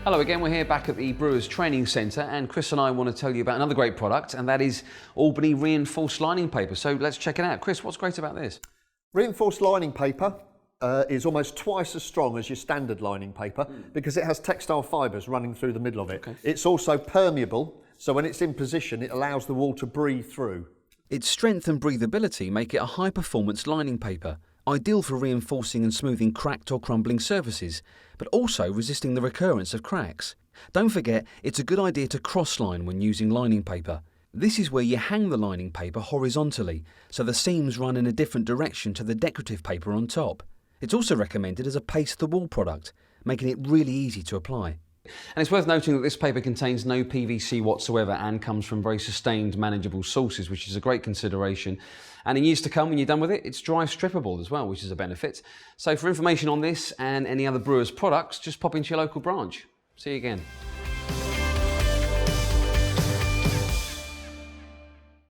Hello again, we're here back at the Brewers Training Centre and Chris and I want to tell you about another great product, and that is Albany Reinforced Lining Paper. So let's check it out. Chris, what's great about this? Reinforced lining paper is almost twice as strong as your standard lining paper because it has textile fibres running through the middle of it. Okay. It's also permeable, so when it's in position it allows the wool to breathe through. Its strength and breathability make it a high-performance lining paper, ideal for reinforcing and smoothing cracked or crumbling surfaces, but also resisting the recurrence of cracks. Don't forget, it's a good idea to crossline when using lining paper. This is where you hang the lining paper horizontally, so the seams run in a different direction to the decorative paper on top. It's also recommended as a paste-the-wall product, making it really easy to apply. And it's worth noting that this paper contains no PVC whatsoever and comes from very sustained, manageable sources, which is a great consideration. And in years to come, when you're done with it, it's dry strippable as well, which is a benefit. So for information on this and any other Brewers products, just pop into your local branch. See you again.